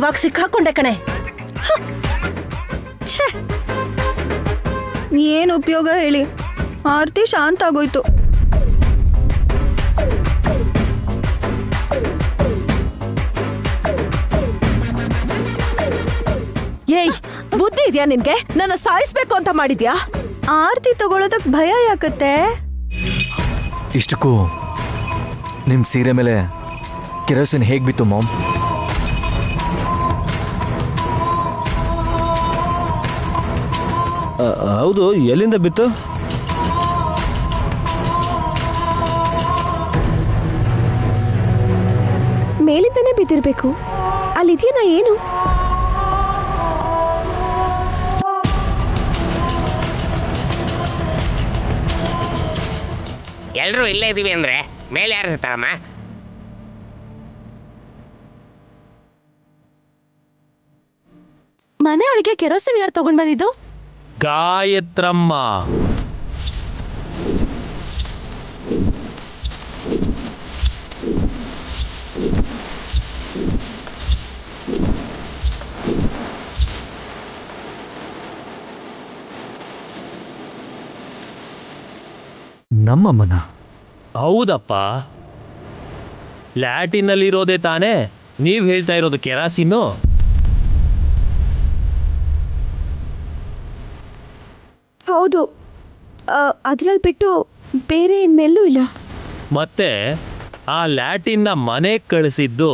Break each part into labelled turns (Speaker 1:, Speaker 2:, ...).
Speaker 1: ಇವಾಗ ಸಿಕ್ಕಾಕೊಂಡೆ ಕಣೆ.
Speaker 2: ಏನು ಉಪಯೋಗ ಹೇಳಿ? ಆರ್ತಿ ಶಾಂತ ಆಗೋಯ್ತು.
Speaker 1: ಏಯ್, ಬುದ್ಧಿ ಇದೆಯಾ ನಿನ್ಗೆ? ನನ್ನ ಸಾಯಿಸ್ಬೇಕು ಅಂತ ಮಾಡಿದ್ಯಾ?
Speaker 2: ಆರ್ತಿ ತಗೊಳ್ಳೋದಕ್ ಭಯ ಯಾಕತ್ತೆ?
Speaker 3: ಇಷ್ಟಕ್ಕೂ ನಿಮ್ಮ ಸೀರೆ ಮೇಲೆ ಕೆರೋಸಿನ್ ಹೇಗೆ ಬಿತ್ತು ಮಾಮ್?
Speaker 4: ಹೌದು, ಎಲ್ಲಿಂದ ಬಿತ್ತು?
Speaker 2: ಮೇಲಿಂದನೇ ಬಿದ್ದಿರ್ಬೇಕು. ಅಲ್ಲಿದೆಯಾ ಏನು?
Speaker 5: ಎಲ್ಲರೂ ಇಲ್ಲೇ ಇದೀವಿ ಅಂದ್ರೆ ಮೇಲೆ ಯಾರು ಇರ್ತಾರಮ್ಮ?
Speaker 6: ಮನೆಯೊಳಗೆ ಕೆರೋಸಿನ್ ಯಾರು ತಗೊಂಡ್ ಬಂದಿದ್ದು?
Speaker 7: ಗಾಯತ್ರಮ್ಮ.
Speaker 3: ನಮ್ಮಮ್ಮನ?
Speaker 7: ಹೌದಪ್ಪ, ಲ್ಯಾಟಿನಲ್ಲಿರೋದೇ ತಾನೇ ನೀವು ಹೇಳ್ತಾ ಇರೋದು ಕೆರಾಸಿನ್ನು?
Speaker 6: ಹೌದು, ಅದ್ರಲ್ಲಿ ಬಿಟ್ಟು ಬೇರೆ ಇನ್ನೆಲ್ಲೂ ಇಲ್ಲ.
Speaker 7: ಮತ್ತೆ ಆ ಲ್ಯಾಟಿನ್ನ ಮನೆಗೆ ಕಳಿಸಿದ್ದು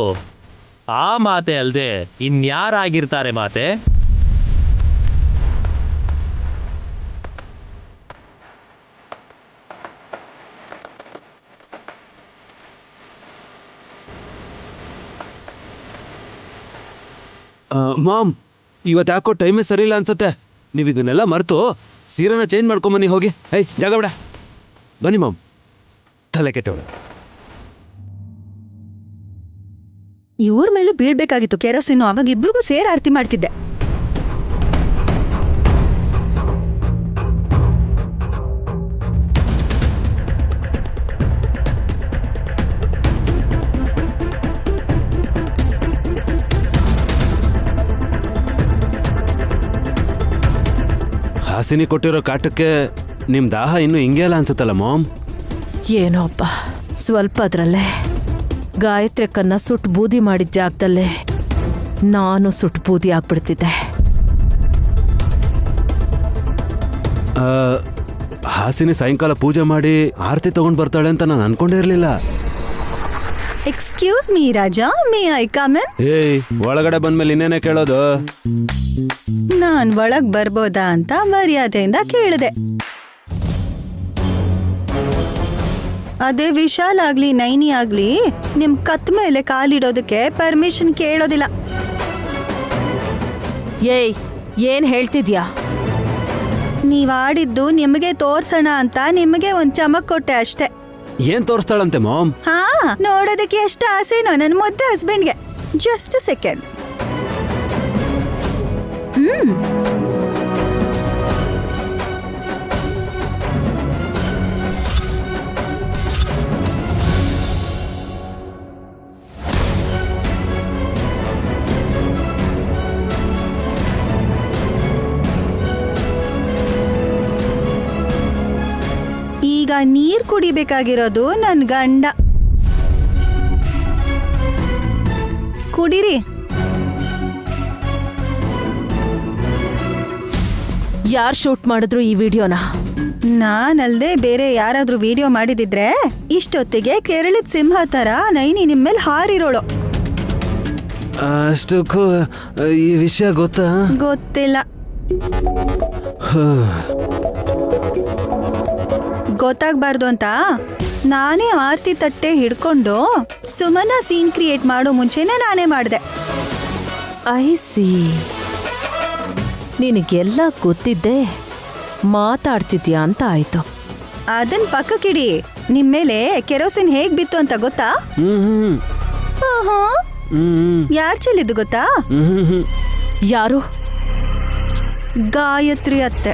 Speaker 7: ಆ ಮಾತೆ ಅಲ್ಲದೆ ಇನ್ಯಾರಾಗಿರ್ತಾರೆ ಮಾತೆ?
Speaker 4: ಮಾಮ್, ಇವತ್ತು ಯಾಕೋ ಟೈಮೇ ಸರಿ ಇಲ್ಲ ಅನ್ಸುತ್ತೆ. ನೀವು ಇದನ್ನೆಲ್ಲ ಮರೆತು ಸೀರೆನ ಚೇಂಜ್ ಮಾಡ್ಕೊಂಬನ್ನಿ ಹೋಗಿ. ಜಾಗ ಬಿಡ, ಬನ್ನಿ ಮಾಮ್. ತಲೆ ಕೆಟ್ಟವಳು.
Speaker 2: ಇವ್ರ ಮೇಲೂ ಬೀಳ್ಬೇಕಾಗಿತ್ತು ಕೆರೋಸಿನ್. ಅವಾಗ ಇಬ್ರಿಗೂ ಸೇರ್ ಆರತಿ ಮಾಡ್ತಿದ್ದೆ.
Speaker 4: ಹಾಸಿನಿ ಕೊಟ್ಟಿರೋ ಕಾಟಕ್ಕೆ ನಿಮ್ಮ ದಾಹ ಇನ್ನೂ ಹಿಂಗೆ ಅಲ್ಲ ಅನ್ಸುತ್ತಲ್ಲ ಮಾಮ್?
Speaker 1: ಏನೋ ಅಪ್ಪ, ಸ್ವಲ್ಪ ಅದ್ರಲ್ಲೇ ಗಾಯತ್ರಿಕನ್ನ ಸುಟ್ಟು ಬೂದಿ ಮಾಡಿದ ಜಾಗದಲ್ಲೇ ನಾನು ಸುಟ್ಟು ಬೂದಿ ಆಗ್ಬಿಡ್ತಿದ್ದೆ.
Speaker 4: ಹಾಸಿನಿ ಸಾಯಂಕಾಲ ಪೂಜೆ ಮಾಡಿ ಆರತಿ ತಗೊಂಡ್ ಬರ್ತಾಳೆ ಅಂತ ನಾನು ಅನ್ಕೊಂಡೇ ಇರಲಿಲ್ಲ.
Speaker 2: Excuse me Raja, may I come in?
Speaker 4: ಒಳಗಡೆ ಬಂದ್ಮೇಲೆ ಇನ್ನೇನೆ ಕೇಳೋದು?
Speaker 2: ನಾನ್ ಒಳಗ್ ಬರ್ಬೋದಾ ಅಂತ ಮರ್ಯಾದೆಯಿಂದ ಕೇಳಿದೆ. ಅದೇ ವಿಶಾಲ್ ಆಗ್ಲಿ ನೈನಿ ಆಗ್ಲಿ ನಿಮ್ ಕತ್ ಮೇಲೆ ಕಾಲಿಡೋದಕ್ಕೆ ಪರ್ಮಿಷನ್ ಕೇಳೋದಿಲ್ಲ.
Speaker 1: ಏಯ್, ಏನ್ ಹೇಳ್ತಿದ್ಯಾ?
Speaker 2: ನೀವ್ ಆಡಿದ್ದು ನಿಮಗೆ ತೋರ್ಸೋಣ ಅಂತ ನಿಮಗೆ ಒಂದ್ ಚಮಕ್ ಕೊಟ್ಟೆ ಅಷ್ಟೇ.
Speaker 4: ಏನ್ ತೋರಿಸ್ತಾಳಂತೆ ಮಾಮ್?
Speaker 2: ಹಾ, ನೋಡೋದಕ್ಕೆ ಎಷ್ಟು ಆಸೆನೋ ನನ್ ಮುದ್ದೆ ಹಸ್ಬೆಂಡ್ಗೆ. Just second. ಈಗ ನೀರ್ ಕುಡಿಬೇಕಾಗಿರೋದು ನನ್ ಗಂಡ. ಕುಡೀರಿ.
Speaker 1: ಯಾರ್ ಶೂಟ್ ಮಾಡಿದ್ರು ಈ ವಿಡಿಯೋನ?
Speaker 2: ನಾನಲ್ದೆ ಬೇರೆ ಯಾರಾದ್ರೂ ವಿಡಿಯೋ ಮಾಡಿದಿದ್ರೆ ಇಷ್ಟೊತ್ತಿಗೆ ಕೆರಳಿದ ಸಿಂಹ ತರ ನೈನಿ ನಿಮ್ಮೇಲೆ ಹಾರಿರೋಳು.
Speaker 4: ಅಷ್ಟಕ್ಕೂ ಈ ವಿಷಯ ಗೊತ್ತಾ?
Speaker 2: ಗೊತ್ತಿಲ್ಲ. ಗೊತ್ತಾಗ್ಬಾರ್ದು ಅಂತ ನಾನೇ ಆರ್ತಿ ತಟ್ಟೆ ಹಿಡ್ಕೊಂಡು ಸುಮನ ಸೀನ್ ಕ್ರಿಯೇಟ್ ಮಾಡೋ ಮುಂಚೆನೆ ನಾನೇ ಮಾಡಿದೆ.
Speaker 1: ಐ ಸಿ, ನಿನಗೆಲ್ಲ ಗೊತ್ತಿದ್ದೆ ಮಾತಾಡ್ತಿದ್ಯಾ ಅಂತ ಆಯ್ತು.
Speaker 2: ಅದನ್ ಪಕ್ಕಕ್ಕಿಡಿ. ನಿಮ್ ಮೇಲೆ ಕೆರೋಸಿನ್ ಹೇಗ್ ಬಿತ್ತು ಅಂತ ಗೊತ್ತಾ? ಯಾರ್ ಚೆಲ್ಲಿದ್ದು ಗೊತ್ತಾ?
Speaker 1: ಯಾರು?
Speaker 2: ಗಾಯತ್ರಿ ಅತ್ತೆ.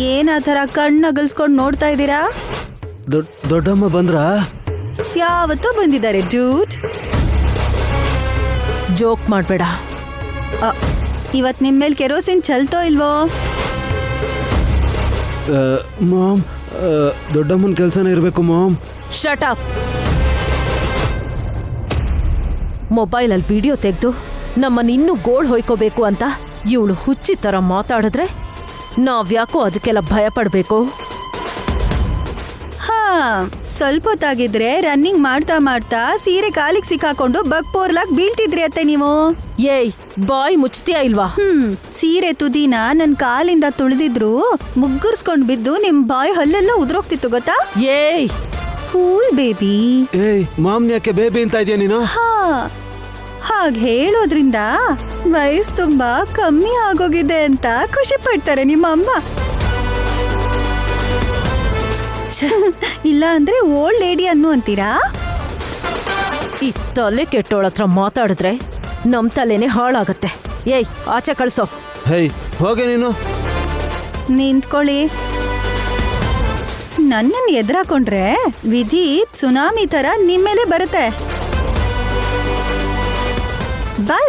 Speaker 2: ಏನ್ ಆ ಥರ ಕಣ್ಣಗಲ್ಸ್ಕೊಂಡು ನೋಡ್ತಾ ಇದ್ದೀರಾ?
Speaker 4: ದೊಡ್ಡಮ್ಮ ಬಂದ್ರಾ?
Speaker 2: ಯಾವತ್ತೂ ಬಂದಿದ್ದಾರೆ ಡೂಡ್.
Speaker 1: ಜೋಕ್ ಮಾಡಬೇಡ.
Speaker 2: ಇವತ್ ನಿಮ್ ಮೇಲ್ ಕೆರೋಸಿನ್ ಚಲ್ತೋ ಇಲ್ವೋ?
Speaker 4: ಮಾಮ್, ದೊಡ್ಡಮ್ಮನ ಕೆಲಸನೇ ಇರಬೇಕು ಮಾಮ್.
Speaker 1: Shut up. ಮೊಬೈಲಲ್ಲಿ ವಿಡಿಯೋ ತೆಗೆದು ನಮ್ಮನ್ನ ಇನ್ನೂ ಗೋಳ್ ಹೊಯ್ಕೋಬೇಕು ಅಂತ ಇವಳು ಹುಚ್ಚಿ ಥರ ಮಾತಾಡಿದ್ರೆ ನಾವ್ಯಾಕೋ ಅದಕ್ಕೆಲ್ಲ ಭಯ ಪಡಬೇಕು?
Speaker 2: ಹಾ, ಸ್ವಲ್ಪ ಹೊತ್ತಾಗಿದ್ರೆ ರನ್ನಿಂಗ್ ಮಾಡ್ತಾ ಮಾಡ್ತಾ ಸೀರೆ ಕಾಲಿಗೆ ಸಿಕ್ಕಾಕೊಂಡು ಬಗ್ಪೋರ್ಲಾಗ್ ಬೀಳ್ತಿದ್ರಿ ಅತ್ತೆ ನೀವು.
Speaker 1: ಏಯ್, ಬಾಯ್ ಮುಚ್ತೀಯಾ ಇಲ್ವಾ?
Speaker 2: ಸೀರೆ ತುದಿನ ನನ್ ಕಾಲಿಂದ ತುಳಿದಿದ್ರು ಮುಗ್ಗುರ್ಸ್ಕೊಂಡ್ ಬಿದ್ದು ನಿಮ್ ಬಾಯ್ ಹಲ್ಲೆಲ್ಲ ಉದ್ರೋಗ್ತಿತ್ತು ಗೊತ್ತಾ?
Speaker 1: ಏಯ್,
Speaker 2: ಕೂಲ್ ಬೇಬಿ.
Speaker 4: ಏಯ್ ಮಾಮ್, ಯಾಕೆ ಬೇಬಿ ಅಂತ ಇದೆಯಾ ನೀನು?
Speaker 2: ಹಾ, ಹಾಗ್ ಹೇಳೋದ್ರಿಂದ ವಯಸ್ಸು ತುಂಬಾ ಕಮ್ಮಿ ಆಗೋಗಿದೆ ಅಂತ ಖುಷಿ ಪಡ್ತಾರೆ ನಿಮ್ಮ ಅಮ್ಮ. ಇಲ್ಲ ಅಂದ್ರೆ ಓಲ್ಡ್ ಲೇಡಿ ಅನ್ನು ಅಂತೀರಾ?
Speaker 1: ಈ ತಲೆ ಕೆಟ್ಟೋಳತ್ರ ಮಾತಾಡಿದ್ರೆ ನಮ್ ತಲೆನೇ ಹಾಳಾಗತ್ತೆ. ಏಯ್, ಆಚೆ ಕಳ್ಸೋ.
Speaker 4: ಹೇಯ್, ಹೋಗೆ ನೀನು.
Speaker 2: ನಿಂತ್ಕೊಳ್ಳಿ. ನನ್ನನ್ನು ಎದುರಾಕೊಂಡ್ರೆ ವಿಧಿ ಸುನಾಮಿ ತರ ನಿಮ್ಮೇಲೆ ಬರುತ್ತೆ.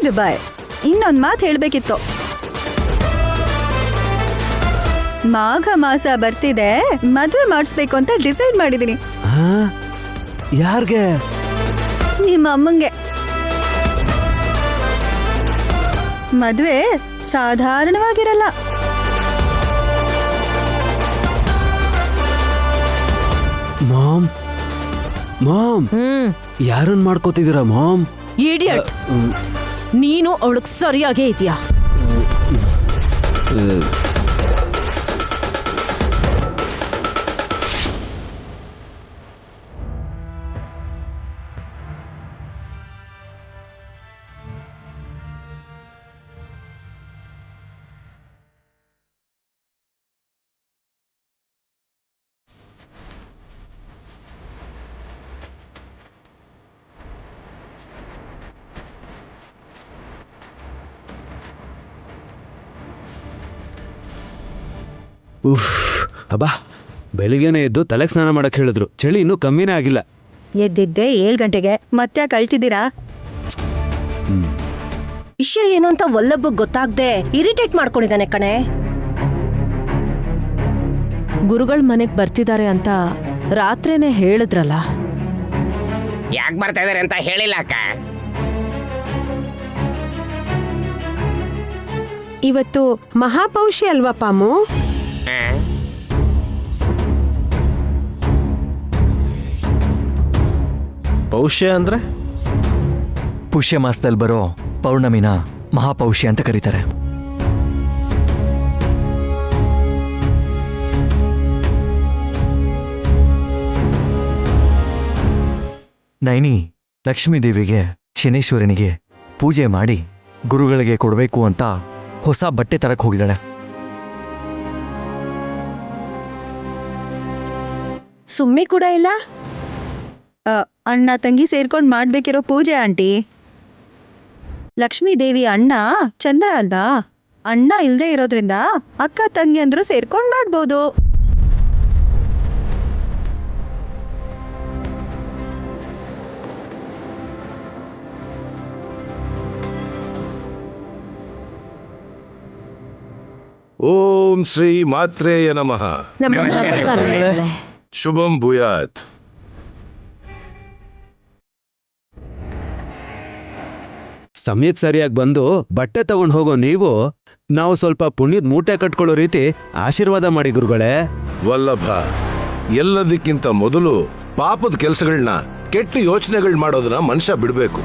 Speaker 2: ಬಾಯ್, ಇನ್ನೊಂದ್ ಮಾತು ಹೇಳ್ಬೇಕಿತ್ತು. ಮಾಘ ಮಾಸ ಬರ್ತಿದೆ, ಮದ್ವೆ ಮಾಡಿಸ್ಬೇಕು ಅಂತ ಡಿಸೈಡ್ ಮಾಡಿದೀನಿ.
Speaker 4: ಯಾರ್ಗೆ?
Speaker 2: ನಿಮ್ಮ ಅಮ್ಮಂಗೆ. ಮದ್ವೆ ಸಾಧಾರಣವಾಗಿರಲ್ಲ.
Speaker 4: ಮಾಮ್, ಯಾರನ್ನ ಮಾಡ್ಕೋತಿದ್ದೀರಾ ಮಾಮ್?
Speaker 1: ಇಡಿಯಟ್, ನೀನು ಅವಳಗ್ ಸರಿಯಾಗೇ ಇದೆಯಾ?
Speaker 4: ಅಬ್ಬಾ, ಬೆಳಿಗ್ಗೆನೆ ಎದ್ದು ತಲೆಗೆ ಸ್ನಾನ ಮಾಡಕ್ ಹೇಳಿದ್ರು. ಚಳಿ ಇನ್ನೂ ಕಮ್ಮಿನೇ ಆಗಿಲ್ಲ.
Speaker 2: ಎದ್ದಿದ್ದೆ 7 ಗಂಟೆಗೆ, ಮತ್ತೆ ಕಳ್ತಿದ್ದೀರಾ?
Speaker 1: ವಿಷಯ ಏನು ಅಂತ ವಲ್ಲಭಗ್ ಗೊತ್ತಾಗ್ದೆ ಇರಿಟೇಟ್ ಮಾಡ್ಕೊಂಡಿದ್ದಾನೆ ಕಣೆ. ಗುರುಗಳ್ ಮನೆಗ್ ಬರ್ತಿದ್ದಾರೆ ಅಂತ ರಾತ್ರಿನೇ ಹೇಳಿದ್ರಲ್ಲ.
Speaker 5: ಯಾಕೆ ಬರ್ತಾ ಇದಾರೆ ಅಂತ ಹೇಳಿಲ್ಲ ಅಕ್ಕ.
Speaker 6: ಇವತ್ತು ಮಹಾಪೌಷಿ ಅಲ್ವಾ ಪಾಮು?
Speaker 8: ಪೌಷ್ಯ ಅಂದ್ರೆ
Speaker 3: ಪುಷ್ಯ ಮಾಸದಲ್ಲಿ ಬರೋ ಪೌರ್ಣಮಿನ ಮಹಾಪೌಷ್ಯ ಅಂತ ಕರೀತಾರೆ. ನೈನಿ ಲಕ್ಷ್ಮೀದೇವಿಗೆ ಶನೇಶ್ವರನಿಗೆ ಪೂಜೆ ಮಾಡಿ ಗುರುಗಳಿಗೆ ಕೊಡಬೇಕು ಅಂತ ಹೊಸ ಬಟ್ಟೆ ತರಕ್ ಹೋಗಿದ್ದಾಳೆ.
Speaker 6: ಸುಮ್ಮಿ ಕೂಡ ಇಲ್ಲ.
Speaker 2: ಅಣ್ಣ ತಂಗಿ ಸೇರ್ಕೊಂಡ್ ಮಾಡ್ಬೇಕಿರೋ ಪೂಜೆ ಆಂಟಿ. ಲಕ್ಷ್ಮೀ ದೇವಿ ಅಣ್ಣ ಚಂದ್ರ ಅಲ್ವಾ? ಅಣ್ಣ ಇಲ್ದೇ ಇರೋದ್ರಿಂದ ಅಕ್ಕ ತಂಗಿ ಅಂದ್ರು ಸೇರ್ಕೊಂಡ್ ಮಾಡ್ಬೋದು.
Speaker 8: ಓಂ ಶ್ರೀ ಮಾತ್ರೇಯ ನಮಃ. ಶುಭಂ ಭೂಯಾತ್.
Speaker 4: ಸಮಯಕ್ಕೆ ಸರಿಯಾಗಿ ಬಂದು ಬಟ್ಟೆ ತಗೊಂಡು ಹೋಗೋ ನೀವು ನಾವು ಸ್ವಲ್ಪ ಪುಣ್ಯದ ಮೂಟೆ ಕಟ್ಕೊಳ್ಳೋ ರೀತಿ ಆಶೀರ್ವಾದ ಮಾಡಿ ಗುರುಗಳೇ.
Speaker 8: ವಲ್ಲಭ, ಎಲ್ಲದಕ್ಕಿಂತ ಮೊದಲು ಪಾಪದ ಕೆಲಸಗಳನ್ನ, ಕೆಟ್ಟ ಯೋಚನೆಗಳು ಮಾಡೋದನ್ನ ಮನುಷ್ಯ ಬಿಡಬೇಕು.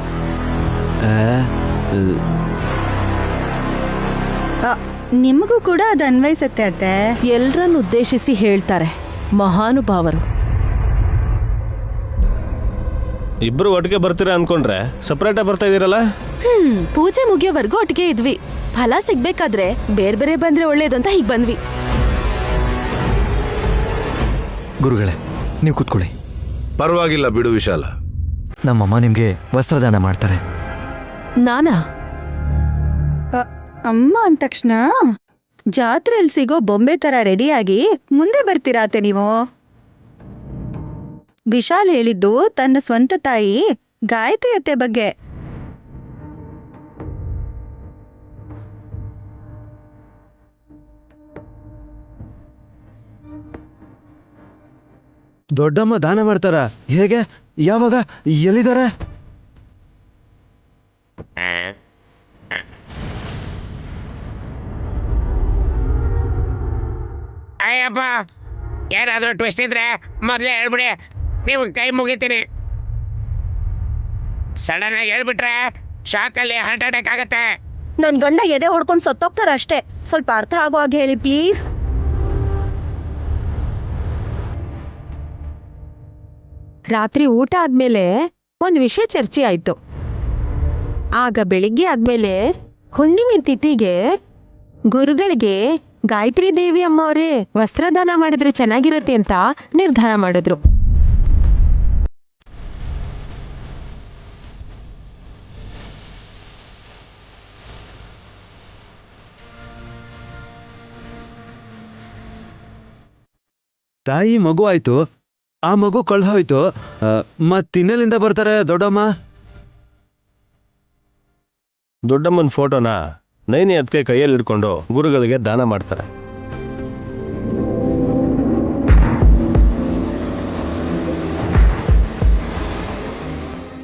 Speaker 2: ನಿಮಗೂ ಕೂಡ ಅದು ಅನ್ವಯಿಸತ್ತೆ ಅತ್ತೆ.
Speaker 1: ಎಲ್ರನ್ನು ಉದ್ದೇಶಿಸಿ ಹೇಳ್ತಾರೆ ಮಹಾನುಭಾವರು.
Speaker 9: ಇಬ್ರು ಒಟ್ಟಿಗೆ ಬರ್ತೀರಾ ಅನ್ಕೊಂಡ್ರೆ ಸಪ್ರೇಟಾಗಿ ಬರ್ತಾ ಇದೀರಲ್ಲ.
Speaker 6: ಪೂಜೆ ಮುಗಿಯೋವರೆಗೂ ಒಟ್ಟಿಗೆ ಇದ್ವಿ. ಫಲ ಸಿಗ್ಬೇಕಾದ್ರೆ ಬೇರೆ ಬೇರೆ ಬಂದ್ರೆ ಒಳ್ಳೇದು ಅಂತ ಹೀಗ್ ಬಂದ್ವಿ.
Speaker 3: ಗುರುಗಳೇ, ನೀವು ಕೂತ್ಕೊಳ್ಳಿ.
Speaker 8: ಪರವಾಗಿಲ್ಲ ಬಿಡು ವಿಶಾಲ.
Speaker 3: ನಮ್ಮಮ್ಮ ನಿಮ್ಗೆ ವಸ್ತ್ರದಾನ ಮಾಡ್ತಾರೆ.
Speaker 1: ನಾನಾ?
Speaker 2: ಅಮ್ಮ ಅಂದ ತಕ್ಷಣ ಜಾತ್ರೆಯಲ್ಲಿ ಸಿಗೋ ಬೊಂಬೆ ತರ ರೆಡಿಯಾಗಿ ಮುಂದೆ ಬರ್ತೀರಾ ಅತ್ತೆ ನೀವು? ವಿಶಾಲ್ ಹೇಳಿದ್ದು ತನ್ನ ಸ್ವಂತ ತಾಯಿ ಗಾಯತ್ರಿ ಅತ್ತೆ ಬಗ್ಗೆ.
Speaker 4: ದೊಡ್ಡಮ್ಮ ದಾನ ಮಾಡ್ತಾರ? ಹೇಗೆ? ಯಾವಾಗ? ಎಲ್ಲಿದ್ದಾರೆ?
Speaker 5: ಅಯ್ಯಪ್ಪ, ಏನಾದರೂ ಟ್ವಿಸ್ಟ್ ಇದ್ರೆ ಮೊದಲೇ ಹೇಳ್ಬಿಡಿ, ನೀವು ಕೈ ಮುಗಿತೀನಿ. ಸಡನ್ ಆಗಿ ಹೇಳ್ಬಿಟ್ರೆ ಶಾಕಲ್ಲಿ ಹಾರ್ಟ್ ಅಟ್ಯಾಕ್ ಆಗತ್ತೆ.
Speaker 2: ನನ್ ಗಂಡ ಎದೆ ಹೊಡ್ಕೊಂಡು ಸತ್ತೋಗ್ತಾರ ಅಷ್ಟೇ. ಸ್ವಲ್ಪ ಅರ್ಥ ಆಗೋ ಹಾಗೆ ಹೇಳಿ ಪ್ಲೀಸ್.
Speaker 10: ರಾತ್ರಿ ಊಟ ಆದ್ಮೇಲೆ ಒಂದು ವಿಷಯ ಚರ್ಚೆ ಆಯ್ತು. ಆಗ ಬೆಳಿಗ್ಗೆ ಆದ್ಮೇಲೆ ಹುಣ್ಣಿಮೆ ತಿಥಿಗೆ ಗುರುಗಳಿಗೆ ಗಾಯತ್ರಿ ದೇವಿ ಅಮ್ಮ ಅವರೇ ವಸ್ತ್ರದಾನ ಮಾಡಿದ್ರೆ ಚೆನ್ನಾಗಿರುತ್ತೆ ಅಂತ ನಿರ್ಧಾರ ಮಾಡಿದ್ರು.
Speaker 4: ತಾಯಿ ಮಗು ಆಯ್ತು, ಆ ಮಗು ಕಳ್ದೋಯ್ತು. ಮತ್ತಿನ್ನೆಲ್ಲಿಂದ ಬರ್ತಾರೆ ದೊಡ್ಡಮ್ಮ?
Speaker 9: ದೊಡ್ಡಮ್ಮನ ಫೋಟೋನ ನೈನಿ ಅದಕ್ಕೆ ಕೈಯಲ್ಲಿ ಹಿಡ್ಕೊಂಡು ಗುರುಗಳಿಗೆ ದಾನ ಮಾಡ್ತಾರೆ.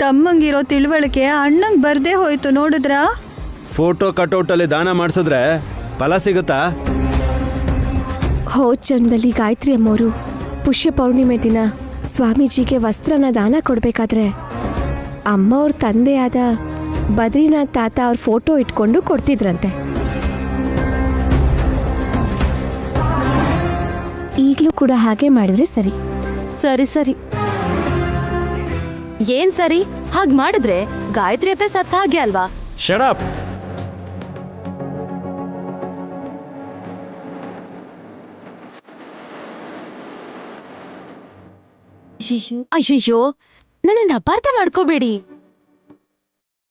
Speaker 2: ತಮ್ಮಂಗಿರೋ ತಿಳುವಳಿಕೆ ಅಣ್ಣಂಗ್ ಬರ್ದೇ ಹೋಯ್ತು ನೋಡಿದ್ರಾ?
Speaker 4: ಫೋಟೋ ಕಟೌಟಲ್ಲಿ ದಾನ ಮಾಡಿಸಿದ್ರೆ ಫಲ ಸಿಗುತ್ತಾ?
Speaker 11: ಹೋದ ಜನ್ಮದಲ್ಲಿ ಗಾಯತ್ರಿ ಅಮ್ಮವರು ಪುಷ್ಯ ಪೌರ್ಣಿಮೆ ದಿನ ಸ್ವಾಮೀಜಿಗೆ ವಸ್ತ್ರನ ದಾನ ಕೊಡಬೇಕಾದ್ರೆ ಅಮ್ಮ ಅವ್ರ ತಂದೆಯಾದ ಬದ್ರಿನಾಥ್ ತಾತ ಅವ್ರ ಫೋಟೋ ಇಟ್ಕೊಂಡು ಕೊಡ್ತಿದ್ರಂತೆ. ಈಗಲೂ ಕೂಡ ಹಾಗೆ ಮಾಡಿದ್ರೆ ಸರಿ.
Speaker 6: ಸರಿ ಸರಿ. ಏನ್ ಸರಿ? ಹಾಗ್ ಮಾಡಿದ್ರೆ ಗಾಯತ್ರಿ ಅತ್ತೆ ಸತ್ತ ಹಾಗೆ ಅಲ್ವಾ?
Speaker 9: ಶಡಪ್.
Speaker 6: ಅಯ್ಯಯ್ಯೋ, ನನ್ನನ್ನು ಅಪಾರ್ಥ ಮಾಡ್ಕೋಬೇಡಿ.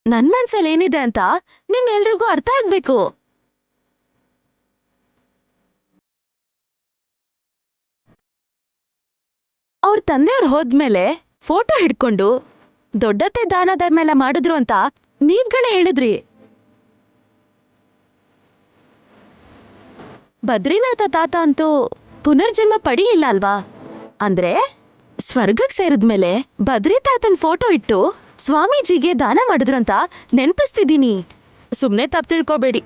Speaker 6: ನನ್ ಮನ್ಸಲ್ಲಿ ಏನಿದೆ ಅಂತ ನಿಮ್ಗೆಲ್ರಿಗೂ ಅರ್ಥ ಆಗ್ಬೇಕು. ಅವ್ರ ತಂದೆಯವ್ರು ಹೋದ್ಮೇಲೆ ಫೋಟೋ ಹಿಡ್ಕೊಂಡು ದೊಡ್ಡತ್ತೆ ದಾನ ಧರ್ಮ ಮಾಡಿದ್ರು ಅಂತ ನೀವ್ಗಳೇ ಹೇಳಿದ್ರಿ. ಬದ್ರಿನಾಥ ತಾತ ಅಂತೂ ಪುನರ್ಜನ್ಮ ಪಡೀಲಿಲ್ಲ ಅಲ್ವಾ? ಅಂದ್ರೆ ಸ್ವರ್ಗಕ್ಕೆ ಸೇರಿದ್ಮೇಲೆ ಬದ್ರಿ ತಾತನ್ ಫೋಟೋ ಇಟ್ಟು ಸ್ವಾಮೀಜಿಗೆ ದಾನ ಮಾಡಿದ್ರು ಅಂತ ನೆನ್ಪಿಸ್ತಿದ್ದೀನಿ. ಸುಮ್ನೆ ತಪ್ಪು ತಿಳ್ಕೋಬೇಡಿ.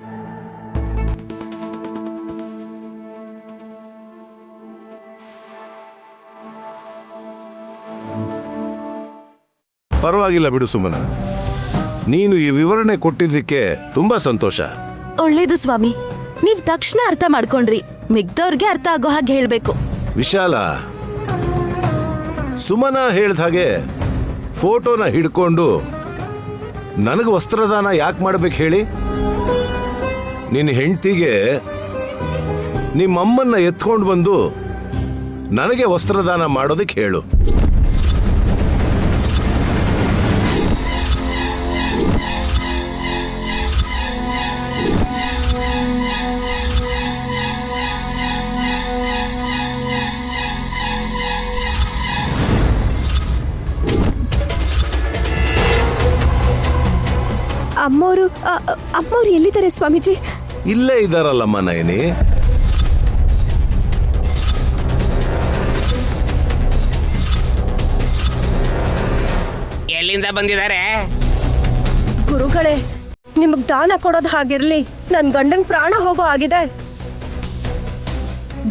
Speaker 8: ಪರವಾಗಿಲ್ಲ ಬಿಡು ಸುಮನ, ನೀನು ಈ ವಿವರಣೆ ಕೊಟ್ಟಿದ್ದಕ್ಕೆ ತುಂಬಾ ಸಂತೋಷ.
Speaker 6: ಒಳ್ಳೇದು ಸ್ವಾಮಿ, ನೀವ್ ತಕ್ಷಣ ಅರ್ಥ ಮಾಡ್ಕೊಂಡ್ರಿ. ಮಿಗ್ದವ್ರಿಗೆ ಅರ್ಥ ಆಗೋ ಹಾಗೆ ಹೇಳ್ಬೇಕು.
Speaker 8: ವಿಶಾಲ, ಸುಮನ ಹೇಳ್ದ ಹಾಗೆ ಫೋಟೋನ ಹಿಡ್ಕೊಂಡು ನನಗೆ ವಸ್ತ್ರದಾನ ಯಾಕೆ ಮಾಡ್ಬೇಕು ಹೇಳಿ? ನಿನ್ನ ಹೆಂಡತಿಗೆ ನಿಮ್ಮಮ್ಮನ್ನ ಎತ್ಕೊಂಡು ಬಂದು ನನಗೆ ವಸ್ತ್ರದಾನ ಮಾಡೋದಕ್ಕೆ ಹೇಳು.
Speaker 11: ಅಮ್ಮವ್ರು ಎಲ್ಲಿದ್ದಾರೆ ಸ್ವಾಮೀಜಿ?
Speaker 8: ಇಲ್ಲೇ ಇದ್ದಾರಲ್ಲಮ್ಮ ನಯನಿ.
Speaker 5: ಎಲ್ಲಿಂದ ಬಂದಿದ್ದಾರೆ?
Speaker 11: ಗುರುಗಳೇ, ನಿಮಗ್ ದಾನ ಕೊಡೋದು ಹಾಗಿರ್ಲಿ, ನನ್ ಗಂಡನ್ ಪ್ರಾಣ ಹೋಗೋ ಆಗಿದೆ.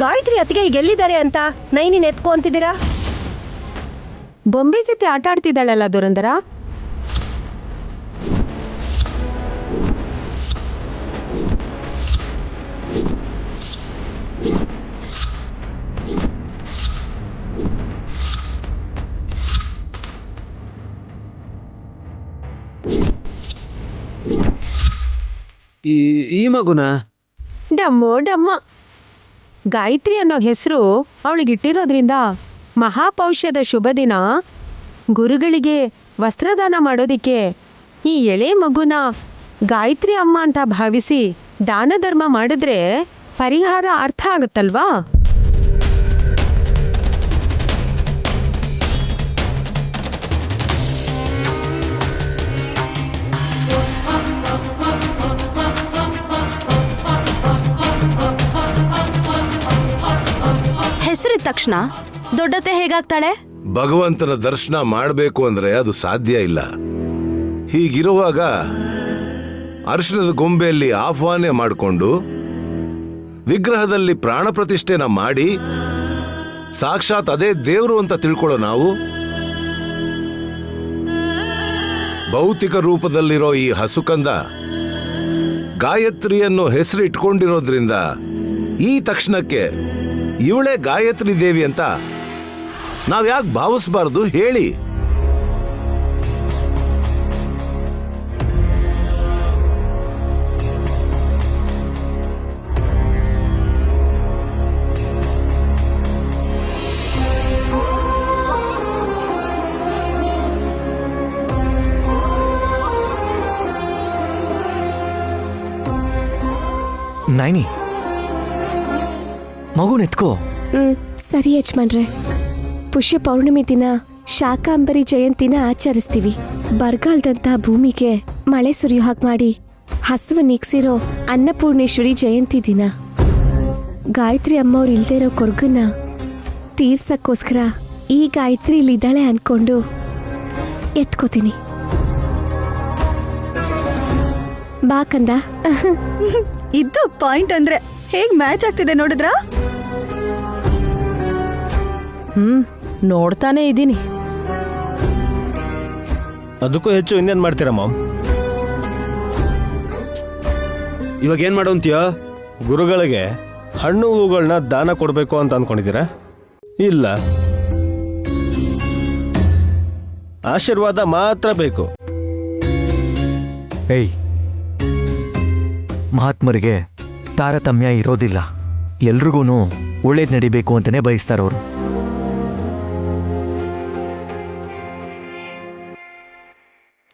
Speaker 11: ಗಾಯತ್ರಿ ಅತ್ತಿಗೆ ಈಗ ಎಲ್ಲಿದ್ದಾರೆ ಅಂತ ನೈನಿನ್ ಎತ್ಕೊ ಅಂತಿದ್ದೀರಾ?
Speaker 10: ಬೊಂಬೆ ಜೊತೆ ಆಟ ಆಡ್ತಿದ್ದಾಳಲ್ಲ ದುರಂದರ.
Speaker 4: ಈ ಮಗುನ
Speaker 10: ಡಮ್ಮೋ ಡಮ್ಮ. ಗಾಯತ್ರಿ ಅನ್ನೋ ಹೆಸರು ಅವಳಿಗಿಟ್ಟಿರೋದ್ರಿಂದ ಮಹಾಪೌಷ್ಯದ ಶುಭ ದಿನ ಗುರುಗಳಿಗೆ ವಸ್ತ್ರದಾನ ಮಾಡೋದಿಕ್ಕೆ ಈ ಎಳೆ ಮಗುನ ಗಾಯತ್ರಿ ಅಮ್ಮ ಅಂತ ಭಾವಿಸಿ ದಾನ ಧರ್ಮ ಮಾಡಿದ್ರೆ ಪರಿಹಾರ ಅರ್ಥ ಆಗುತ್ತಲ್ವಾ?
Speaker 6: ಹೆಸರಿದ ತಕ್ಷಣ ದೊಡ್ಡತ್ತೆ ಹೇಗಾಗ್ತಾಳೆ?
Speaker 8: ಭಗವಂತನ ದರ್ಶನ ಮಾಡಬೇಕು ಅಂದ್ರೆ ಅದು ಸಾಧ್ಯ ಇಲ್ಲ. ಹೀಗಿರುವಾಗ ಅರಿಶಿಣದ ಗೊಂಬೆಯಲ್ಲಿ ಆಹ್ವಾನ ಮಾಡಿಕೊಂಡು ವಿಗ್ರಹದಲ್ಲಿ ಪ್ರಾಣ ಪ್ರತಿಷ್ಠೆನ ಮಾಡಿ ಸಾಕ್ಷಾತ್ ಅದೇ ದೇವರು ಅಂತ ತಿಳ್ಕೊಳ್ಳೋ ನಾವು ಭೌತಿಕ ರೂಪದಲ್ಲಿರೋ ಈ ಹಸುಕಂದ ಗಾಯತ್ರಿಯನ್ನು ಹೆಸರಿಟ್ಕೊಂಡಿರೋದ್ರಿಂದ ಈ ತಕ್ಷಣಕ್ಕೆ ಇವಳೇ ಗಾಯತ್ರಿ ದೇವಿ ಅಂತ ನಾವ್ಯಾಕೆ ಭಾವಿಸ್ಬಾರ್ದು ಹೇಳಿ?
Speaker 3: ನೈನಿ, ಮಗುನೆತ್ಕೋ.
Speaker 11: ಸರಿ ಯಜಮಾನ್ರೆ. ಪುಷ್ಯ ಪೌರ್ಣಿಮೆ ದಿನ ಶಾಕಾಂಬರಿ ಜಯಂತಿನ ಆಚರಿಸ್ತೀವಿ. ಬರಗಾಲದಂತ ಭೂಮಿಗೆ ಮಳೆ ಸುರಿಯೋ ಹಾಗೆ ಮಾಡಿ ಹಸುವ ನೀಗ್ಸಿರೋ ಅನ್ನಪೂರ್ಣೇಶ್ವರಿ ಜಯಂತಿ ದಿನ ಗಾಯತ್ರಿ ಅಮ್ಮವ್ರು ಇಲ್ದೇ ಇರೋ ಕೊರ್ಗನ್ನ ತೀರ್ಸಕ್ಕೋಸ್ಕರ ಈ ಗಾಯತ್ರಿ ಇಲ್ಲಿದ್ದಾಳೆ ಅನ್ಕೊಂಡು ಎತ್ಕೋತೀನಿ. ಬಾ ಕಂದ.
Speaker 2: ಇದು ಪಾಯಿಂಟ್ ಅಂದ್ರೆ ಹೇಗ್ ಮ್ಯಾಚ್ ಆಗ್ತಿದೆ ನೋಡಿದ್ರಾ?
Speaker 1: ನೋಡ್ತಾನೆ ಇದ್ದೀನಿ.
Speaker 9: ಅದಕ್ಕೂ ಹೆಚ್ಚು ಇನ್ನೇನ್ ಮಾಡ್ತೀರಾ ಮಾಮ್?
Speaker 4: ಇವಾಗ ಏನ್ ಮಾಡೋಂತೀಯ?
Speaker 9: ಗುರುಗಳಿಗೆ ಹಣ್ಣು ಹೂಗಳನ್ನ ದಾನ ಕೊಡಬೇಕು ಅಂತ ಅನ್ಕೊಂಡಿದ್ದೀರಾ? ಇಲ್ಲ, ಆಶೀರ್ವಾದ ಮಾತ್ರ ಬೇಕು.
Speaker 3: ಏಯ್, ಮಹಾತ್ಮರಿಗೆ ತಾರತಮ್ಯ ಇರೋದಿಲ್ಲ. ಎಲ್ರಿಗೂ ಒಳ್ಳೇದು ನಡಿಬೇಕು ಅಂತಲೇ ಬಯಸ್ತಾರವರು.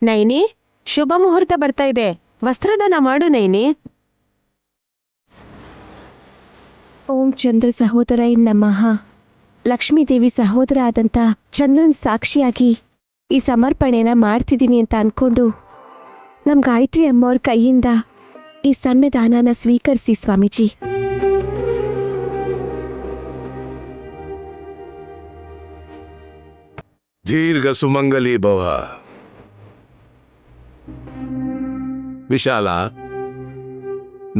Speaker 10: ನೈನಿ, ಶುಭ ಮುಹೂರ್ತ ಬರ್ತಾ ಇದೆ, ವಸ್ತ್ರದಾನ ಮಾಡು ನೈನಿ.
Speaker 11: ಓಂ ಚಂದ್ರ ಸಹೋದರ ನಮಃ. ಲಕ್ಷ್ಮೀದೇವಿ ಸಹೋದರ ಆದಂಥ ಚಂದ್ರನ್ ಸಾಕ್ಷಿಯಾಗಿ ಈ ಸಮರ್ಪಣೆನ ಮಾಡ್ತಿದ್ದೀನಿ ಅಂತ ಅನ್ಕೊಂಡು ನಮ್ಮ ಗಾಯತ್ರಿ ಅಮ್ಮವ್ರ ಕೈಯಿಂದ ಈ ಸಣ್ಣ ದಾನನ ಸ್ವೀಕರಿಸಿ ಸ್ವಾಮೀಜಿ.
Speaker 8: ದೀರ್ಘ ಸುಮಂಗಲಿ ಭವ. ವಿಶಾಲ,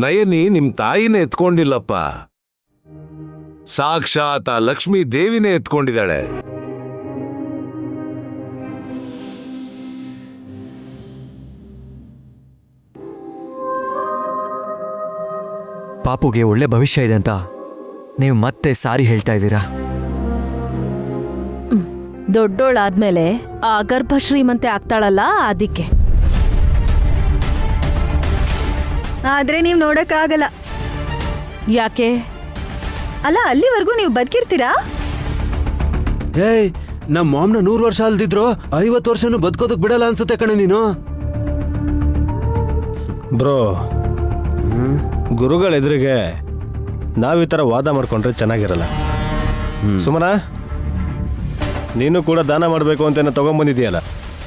Speaker 8: ನಯನಿ ನಿಮ್ ತಾಯಿನೇ ಎತ್ಕೊಂಡಿಲ್ಲಪ್ಪ, ಸಾಕ್ಷಾತ್ ಲಕ್ಷ್ಮೀ ದೇವಿನೇ ಎತ್ಕೊಂಡಿದ್ದಾಳೆ.
Speaker 3: ಪಾಪುಗೆ ಒಳ್ಳೆ ಭವಿಷ್ಯ ಇದೆ ಅಂತ ನೀವು ಮತ್ತೆ ಸಾರಿ ಹೇಳ್ತಾ ಇದ್ದೀರಾ.
Speaker 1: ದೊಡ್ಡೋಳಾದ್ಮೇಲೆ ಆ ಗರ್ಭ ಶ್ರೀಮಂತೆ ಆಗ್ತಾಳಲ್ಲ, ಅದಕ್ಕೆ.
Speaker 2: ಆದ್ರೆ ನೀವ್ ನೋಡಕ್ಕಾಗಲ್ಲ.
Speaker 1: ಯಾಕೆ?
Speaker 2: ಅಲ್ಲ, ಅಲ್ಲಿವರೆಗೂ ನೀವು ಬದುಕಿರ್ತೀರಾ?
Speaker 4: ಏಯ್, ನಮ್ಮ ಮಾಮ್ನ 100 ವರ್ಷ ಅಲ್ದಿದ್ರು 50 ವರ್ಷನೂ ಬದುಕೋದಕ್ ಬಿಡಲ್ಲ ಅನ್ಸುತ್ತೆ ಕಣೆ ನೀನು.
Speaker 9: ಬ್ರೋ, ಗುರುಗಳ ಎದುರಿಗೆ ನಾವ್ ಈ ಥರ ವಾದ ಮಾಡ್ಕೊಂಡ್ರೆ ಚೆನ್ನಾಗಿರಲ್ಲ. ಸುಮನ, ನೀನು ಕೂಡ ದಾನ ಮಾಡಬೇಕು ಅಂತ ತಗೊಂಡ್ಬಂದಿದೆಯಲ್ಲ,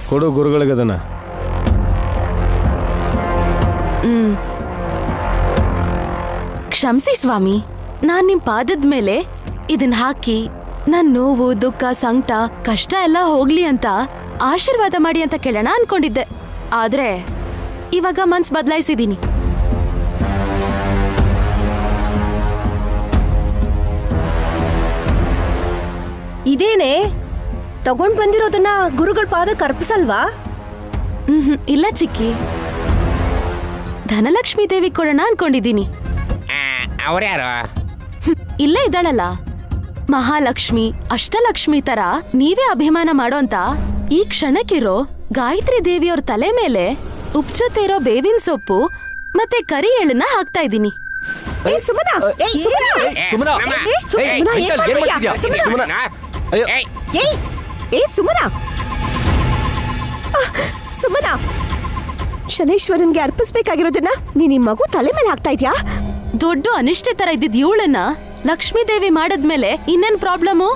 Speaker 9: ಕೊಡು ಗುರುಗಳಿಗೆ ಅದನ್ನ.
Speaker 6: ಕ್ಷಮಿಸಿ ಸ್ವಾಮಿ, ನಾನ್ ನಿಮ್ ಪಾದದ ಮೇಲೆ ಇದನ್ ಹಾಕಿ ನನ್ ನೋವು, ದುಃಖ, ಸಂಕಟ, ಕಷ್ಟ ಎಲ್ಲ ಹೋಗ್ಲಿ ಅಂತ ಆಶೀರ್ವಾದ ಮಾಡಿ ಅಂತ ಕೇಳೋಣ ಅನ್ಕೊಂಡಿದ್ದೆ. ಆದ್ರೆ ಇವಾಗ ಮನ್ಸ್ ಬದಲಾಯಿಸಿದೀನಿ.
Speaker 11: ಇದೇನೆ ತಗೊಂಡ್ ಬಂದಿರೋದನ್ನ ಗುರುಗಳ ಪಾದಕ್ಕೆ ಅರ್ಪಿಸಲ್ವಾ?
Speaker 6: ಇಲ್ಲ ಚಿಕ್ಕಿ, ಧನಲಕ್ಷ್ಮೀ ದೇವಿ ಕೊಡೋಣ ಅನ್ಕೊಂಡಿದ್ದೀನಿ.
Speaker 5: ಅವ್ರ್ಯಾರು?
Speaker 6: ಇಲ್ಲೇ ಇದ್ದಾಳಲ್ಲ, ಮಹಾಲಕ್ಷ್ಮಿ, ಅಷ್ಟಲಕ್ಷ್ಮಿ ತರ ನೀವೇ ಅಭಿಮಾನ ಮಾಡೋಂತ ಈ ಕ್ಷಣಕ್ಕಿರೋ ಗಾಯತ್ರಿ ದೇವಿಯವ್ರ ತಲೆ ಮೇಲೆ ಉಪ್ ಜೊತೆ ಇರೋ ಬೇವಿನ ಸೊಪ್ಪು ಮತ್ತೆ ಕರಿ ಎಳ್ಳನ್ನ ಹಾಕ್ತಾ ಇದ್ದೀನಿ.
Speaker 11: ಶನೇಶ್ವರನ್ಗೆ ಅರ್ಪಿಸ್ಬೇಕಾಗಿರೋದನ್ನ ನೀನ್ ಈ ಮಗು ತಲೆ ಮೇಲೆ ಹಾಕ್ತಾ ಇದ್ಯಾ?
Speaker 6: ದೊಡ್ಡ ಅನಿಷ್ಟೆ ತರ ಇದ್ದಿದ್ ಇವಳನ್ನ ಲಕ್ಷ್ಮೀ ದೇವಿ ಮಾಡದ್ಮೇಲೆ ಇನ್ನೇನ್ ಪ್ರಾಬ್ಲಮ್ಮು?